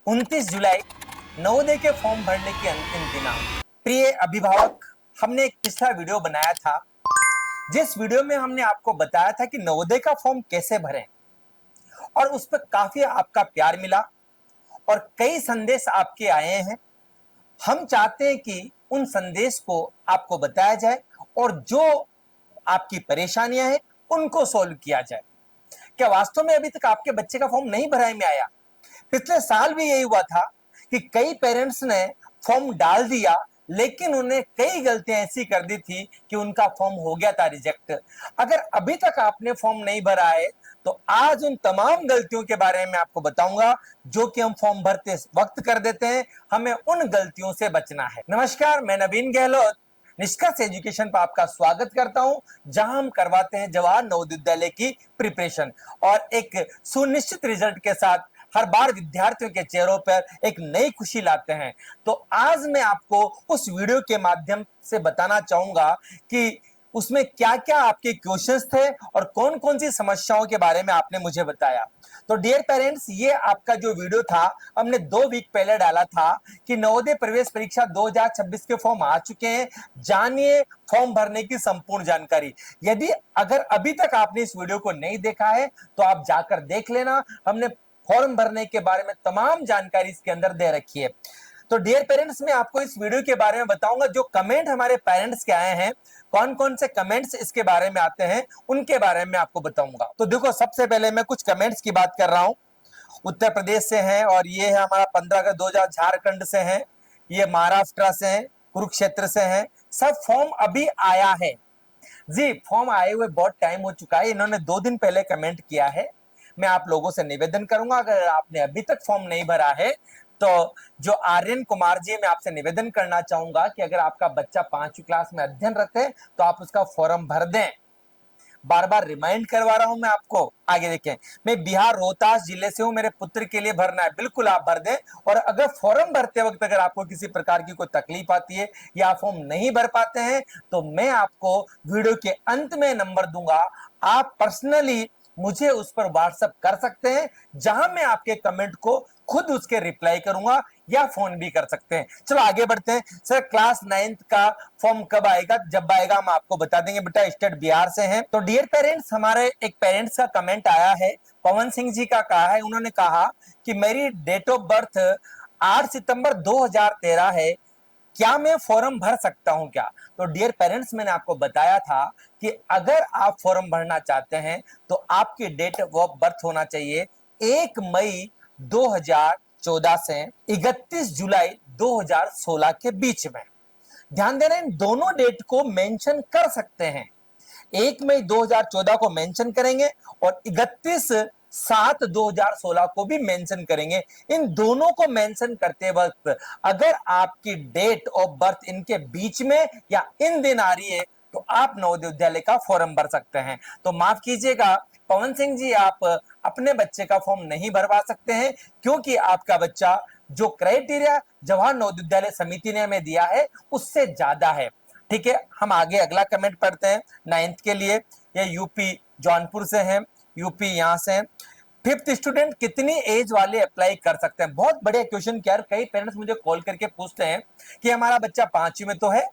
29 जुलाई नवोदय के फॉर्म भरने की अंतिम दिनांक। प्रिय अभिभावक, हमने एक पिछला वीडियो बनाया था जिस वीडियो में हमने आपको बताया था कि नवोदय का फॉर्म कैसे भरें और उस पर काफी आपका प्यार मिला और कई संदेश आपके आए हैं। हम चाहते हैं कि उन संदेश को आपको बताया जाए और जो आपकी परेशानियां हैं उनको सॉल्व किया जाए। क्या वास्तव में अभी तक आपके बच्चे का फॉर्म नहीं भराई में आया? पिछले साल भी यही हुआ था कि कई पेरेंट्स ने फॉर्म डाल दिया लेकिन उन्हें कई गलतियां ऐसी कर दी थी कि उनका फॉर्म हो गया था रिजेक्ट। अगर अभी तक आपने फॉर्म नहीं भरा है तो आज उन तमाम गलतियों के बारे में आपको बताऊंगा जो कि हम फॉर्म भरते वक्त कर देते हैं। हमें उन गलतियों से बचना है। नमस्कार, मैं नवीन गहलोत निष्कर्ष एजुकेशन पर आपका स्वागत करता हूं, जहां हम करवाते हैं जवाहर नवोदय विद्यालय की प्रिपरेशन और एक सुनिश्चित रिजल्ट के साथ हर बार विद्यार्थियों के चेहरों पर एक नई खुशी लाते हैं। तो आज मैं आपको उस वीडियो के माध्यम से बताना चाहूंगा कि उसमें क्या क्या आपके क्वेश्चंस थे और कौन कौन सी समस्याओं के बारे में आपने मुझे बताया। तो डियर पेरेंट्स, ये आपका जो वीडियो था हमने 2 वीक पहले डाला था कि नवोदय प्रवेश परीक्षा 2026 के फॉर्म आ चुके हैं, जानिए फॉर्म भरने की संपूर्ण जानकारी। यदि अगर अभी तक आपने इस वीडियो को नहीं देखा है तो आप जाकर देख लेना। हमने फॉर्म भरने के बारे में तमाम जानकारी इसके अंदर दे रखी है। तो डियर पेरेंट्स, मैं आपको इस वीडियो के बारे में बताऊंगा जो कमेंट हमारे पेरेंट्स के आए हैं, कौन कौन से कमेंट्स इसके बारे में आते हैं उनके बारे में आपको बताऊंगा। तो देखो, सबसे पहले मैं कुछ कमेंट्स की बात कर रहा हूं। उत्तर प्रदेश से हैं और ये है हमारा 15 अगस्त 2000, झारखंड से हैं, ये महाराष्ट्र से हैं, कुरुक्षेत्र से हैं। सब फॉर्म अभी आया है जी, फॉर्म आए हुए बहुत टाइम हो चुका है। इन्होंने 2 दिन पहले कमेंट किया है। मैं आप लोगों से निवेदन करूंगा, अगर आपने अभी तक फॉर्म नहीं भरा है तो जो आर्यन कुमार जी, मैं आपसे निवेदन करना चाहूंगा कि अगर आपका बच्चा 5वीं क्लास में अध्ययनरत है तो आप उसका फॉर्म भर दें। बार बार रिमाइंड करवा रहा हूं मैं आपको। आगे देखें, मैं बिहार रोहतास जिले से हूं, मेरे पुत्र के लिए भरना है। बिल्कुल आप भर दें। और अगर फॉर्म भरते वक्त अगर आपको किसी प्रकार की कोई तकलीफ आती है या फॉर्म नहीं भर पाते हैं तो मैं आपको वीडियो के अंत में नंबर दूंगा, आप पर्सनली मुझे उस पर व्हाट्सएप कर सकते हैं, जहां मैं आपके कमेंट को खुद उसके रिप्लाई करूंगा या फोन भी कर सकते हैं। चलो आगे बढ़ते हैं। सर, क्लास 9th का फॉर्म कब आएगा? जब आएगा हम आपको बता देंगे। बेटा स्टेट बिहार से हैं। तो डियर पेरेंट्स, हमारे एक पेरेंट्स का कमेंट आया है, पवन सिंह जी का कहा है। उन्होंने कहा कि मेरी डेट ऑफ बर्थ 8 सितंबर 2013 है, क्या मैं फॉर्म भर सकता हूं क्या? तो डियर पेरेंट्स, मैंने आपको बताया था कि अगर आप फॉर्म भरना चाहते हैं तो आपकी डेट ऑफ बर्थ होना चाहिए 1 मई 2014 से 31 जुलाई 2016 के बीच में। ध्यान देना, इन दोनों डेट को मेंशन कर सकते हैं। 1 मई 2014 को मेंशन करेंगे और 31/7/2016 को भी मेंशन करेंगे। इन दोनों को मेंशन करते वक्त अगर आपकी डेट ऑफ बर्थ इनके बीच में या इन दिन आ रही है तो आप नवोदय विद्यालय का फॉर्म भर सकते हैं। तो माफ कीजिएगा पवन सिंह जी, आप अपने बच्चे का फॉर्म नहीं भरवा सकते हैं क्योंकि आपका बच्चा जो क्राइटेरिया जवाहर नवोदय विद्यालय समिति ने हमें दिया है उससे ज्यादा है। ठीक है, हम आगे अगला कमेंट पढ़ते हैं 9th के लिए। ये यूपी जौनपुर से हैं, यूपी यहां से हैं। 5th स्टूडेंट कितनी एज वाले अप्लाई कर सकते हैं? बहुत बढ़िया क्वेश्चन। क्या कई पेरेंट्स मुझे कॉल करके पूछते हैं कि हमारा बच्चा 5वीं में तो है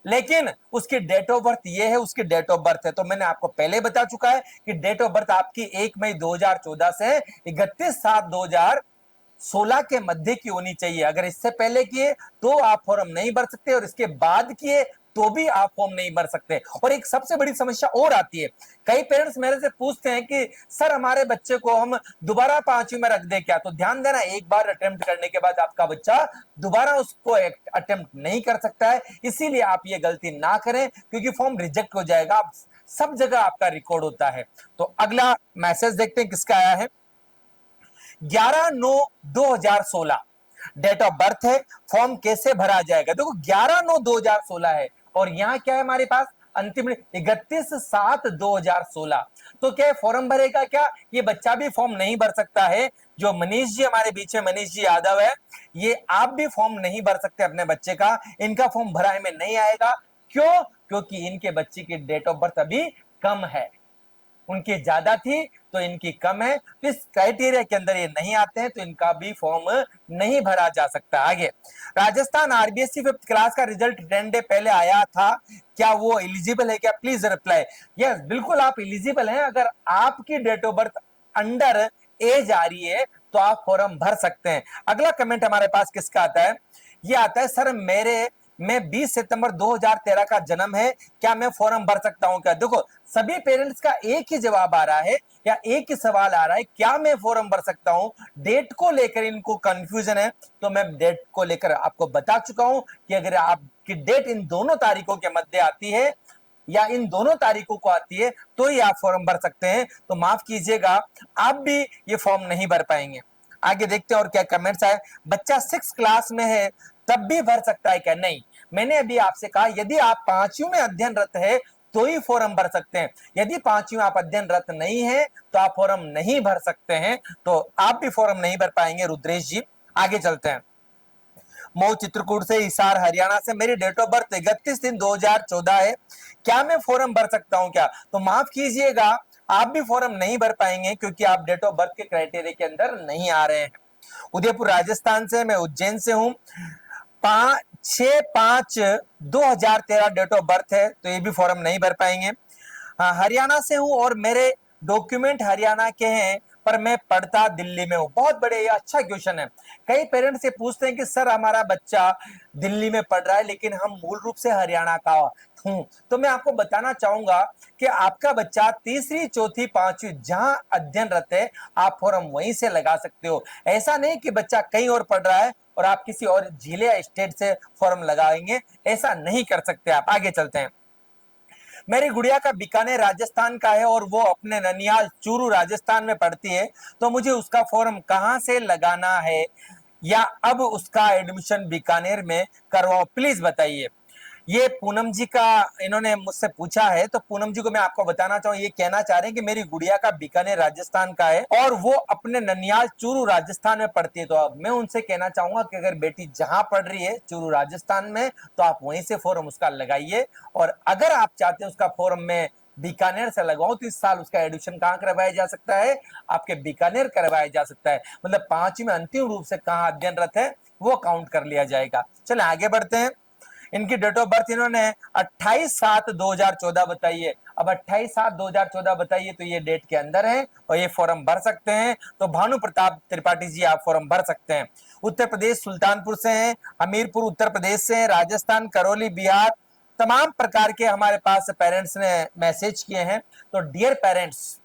लेकिन उसकी डेट ऑफ बर्थ ये है, उसकी डेट ऑफ बर्थ है। तो मैंने आपको पहले बता चुका है कि डेट ऑफ बर्थ आपकी 1 मई 2014 से 31/7/2016 के मध्य की होनी चाहिए। अगर इससे पहले किए तो आप फॉर्म नहीं भर सकते और इसके बाद किए तो भी आप फॉर्म नहीं भर सकते। और एक सबसे बड़ी समस्या और आती है, कई पेरेंट्स मेरे से पूछते हैं कि सर हमारे बच्चे को हम दोबारा 5वीं में रख दे क्या? तो ध्यान देना, एक बार अटेम्प्ट करने के बाद आपका बच्चा दोबारा उसको अटेम्प्ट नहीं कर सकता है। इसीलिए आप ये गलती ना करें क्योंकि फॉर्म रिजेक्ट हो जाएगा। सब जगह आपका रिकॉर्ड होता है। तो अगला मैसेज देखते हैं किसका आया है। 11/9/2016 डेट ऑफ बर्थ है, फॉर्म कैसे भरा जाएगा? देखो 11/9/2016 है और यहाँ क्या है हमारे पास अंतिम 31/7/2016। तो क्या फॉर्म भरेगा क्या? ये बच्चा भी फॉर्म नहीं भर सकता है। जो मनीष जी हमारे बीच में, मनीष जी यादव है, ये आप भी फॉर्म नहीं भर सकते अपने बच्चे का। इनका फॉर्म भराई में नहीं आएगा। क्यों? क्योंकि इनके बच्चे की डेट ऑफ बर्थ अभी कम है। उनकी ज्यादा थी तो इनकी कम है, तो इस क्राइटेरिया के अंदर ये नहीं आते हैं, तो इनका भी फॉर्म नहीं भरा जा सकता। आगे, राजस्थान आरबीएससी 5th क्लास का रिजल्ट 10 डे पहले आया था, क्या वो एलिजिबल है क्या? Please reply. यस, बिल्कुल आप एलिजिबल हैं। अगर आपकी date of birth under age आ रही है तो आप फॉर्म भर सकते हैं। अगला कमेंट हमारे पास किसका आता है? ये आता है, सर मैं 20 सितंबर 2013 का जन्म है, क्या मैं फॉर्म भर सकता हूं क्या? देखो, सभी पेरेंट्स का एक ही जवाब आ रहा है या एक ही सवाल आ रहा है, क्या मैं फॉर्म भर सकता हूं? डेट को लेकर इनको कंफ्यूजन है, तो मैं डेट को लेकर आपको बता चुका हूं कि अगर आपकी डेट इन दोनों तारीखों के मध्य आती है या इन दोनों तारीखों को आती है तो ही आप फॉर्म भर सकते हैं। तो माफ कीजिएगा, आप भी ये फॉर्म नहीं भर पाएंगे। आगे देखते हैं और क्या कमेंट्स आए। बच्चा 6 क्लास में है तब भी भर सकता है क्या? नहीं, मैंने अभी आपसे कहा यदि आप 5वीं में अध्ययनरत है तो ही फॉर्म भर सकते हैं। यदि 5वीं में आप अध्ययनरत नहीं है तो आप फॉर्म नहीं भर सकते हैं, तो आप भी फॉर्म नहीं भर पाएंगे रुद्रेश जी। आगे चलते हैं। मऊ चित्रकूट से, हिसार हरियाणा से, मेरी डेट ऑफ बर्थ 31/3/2014 है, क्या मैं फॉर्म भर सकता हूं क्या? तो माफ कीजिएगा, आप भी फॉर्म नहीं भर पाएंगे क्योंकि आप डेट ऑफ बर्थ के क्राइटेरिया के अंदर नहीं आ रहे हैं। उदयपुर राजस्थान से, मैं उज्जैन से हूं, 6/5/2013 डेट ऑफ बर्थ है, तो ये भी फॉर्म नहीं भर पाएंगे। हरियाणा से हूं और मेरे डॉक्यूमेंट हरियाणा के हैं पर मैं पढ़ता दिल्ली में हूं। बहुत बड़े, ये अच्छा क्वेश्चन है। कई पेरेंट्स से पूछते हैं कि सर हमारा बच्चा दिल्ली में पढ़ रहा है लेकिन हम मूल रूप से हरियाणा का हूं। तो मैं आपको बताना चाहूंगा कि आपका बच्चा तीसरी, चौथी, पांचवी जहां अध्ययनरत है आप फॉर्म वहीं से लगा सकते हो। ऐसा नहीं कि बच्चा कहीं और पढ़ रहा है और आप किसी और जिले या स्टेट से फॉर्म लगाएंगे, ऐसा नहीं कर सकते आप। आगे चलते हैं। मेरी गुड़िया का बीकानेर राजस्थान का है और वो अपने ननिहाल चूरू राजस्थान में पढ़ती है, तो मुझे उसका फॉर्म कहां से लगाना है या अब उसका एडमिशन बीकानेर में करवाओ, प्लीज बताइए। ये पूनम जी का इन्होंने मुझसे पूछा है, तो पूनम जी को मैं आपको बताना चाहूँ, ये कहना चाह रहे हैं कि मेरी गुड़िया का बीकानेर राजस्थान का है और वो अपने ननिहाल चूरू राजस्थान में पढ़ती है। तो अब मैं उनसे कहना चाहूंगा कि अगर बेटी जहां पढ़ रही है चूरू राजस्थान में तो आप वहीं से फॉर्म उसका लगाइए। और अगर आप चाहते हैं उसका फॉर्म में बीकानेर से लगाओ तो इस साल उसका एडमिशन कहाँ करवाया जा सकता है? आपके बीकानेर करवाया जा सकता है। मतलब 5वीं में अंतिम रूप से कहाँ अध्ययनरत है वो काउंट कर लिया जाएगा। चले आगे बढ़ते हैं। इनकी डेट ऑफ बर्थ इन्होंने 28/7/2014 बताई है। अब 28/7/2014 बताइए, तो ये डेट के अंदर है और ये फॉर्म भर सकते हैं। तो भानु प्रताप त्रिपाठी जी आप फॉर्म भर सकते हैं। उत्तर प्रदेश सुल्तानपुर से हैं, हमीरपुर उत्तर प्रदेश से, राजस्थान करौली बिहार, तमाम प्रकार के हमारे पास पेरेंट्स ने मैसेज किए हैं। तो डियर पेरेंट्स,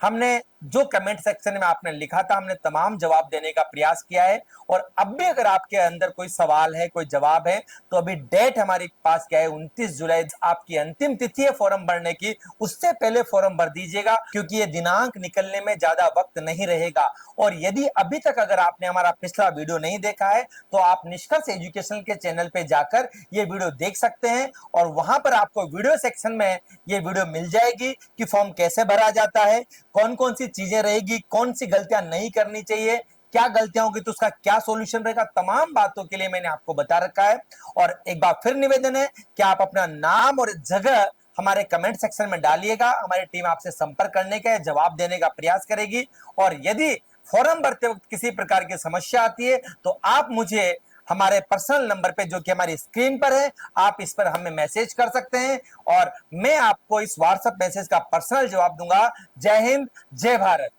हमने जो कमेंट सेक्शन में आपने लिखा था हमने तमाम जवाब देने का प्रयास किया है। और अब भी अगर आपके अंदर कोई सवाल है, कोई जवाब है, तो अभी डेट हमारे पास क्या है, 29 जुलाई आपकी अंतिम तिथि है फॉर्म भरने की। उससे पहले फॉर्म भर दीजिएगा क्योंकि ये दिनांक निकलने में ज्यादा वक्त नहीं रहेगा। और यदि अभी तक अगर आपने हमारा पिछला वीडियो नहीं देखा है तो आप निष्कर्ष एजुकेशन के चैनल पे जाकर ये वीडियो देख सकते हैं और वहां पर आपको वीडियो सेक्शन में ये वीडियो मिल जाएगी कि फॉर्म कैसे भरा जाता है, कौन कौन सी चीजें रहेगी, कौन सी गलतियां नहीं करनी चाहिए, क्या गलतियां होगी तो उसका क्या सॉल्यूशन रहेगा, तमाम बातों के लिए मैंने आपको बता रखा है। और एक बार फिर निवेदन है कि आप अपना नाम और जगह हमारे कमेंट सेक्शन में डालिएगा। हमारी टीम आपसे संपर्क करने का, जवाब देने का प्रयास करेगी। और यदि फॉर्म भरते वक्त किसी प्रकार की समस्या आती है तो आप मुझे हमारे पर्सनल नंबर पे जो कि हमारी स्क्रीन पर है, आप इस पर हमें मैसेज कर सकते हैं और मैं आपको इस व्हाट्सएप मैसेज का पर्सनल जवाब दूंगा। जय हिंद, जय भारत।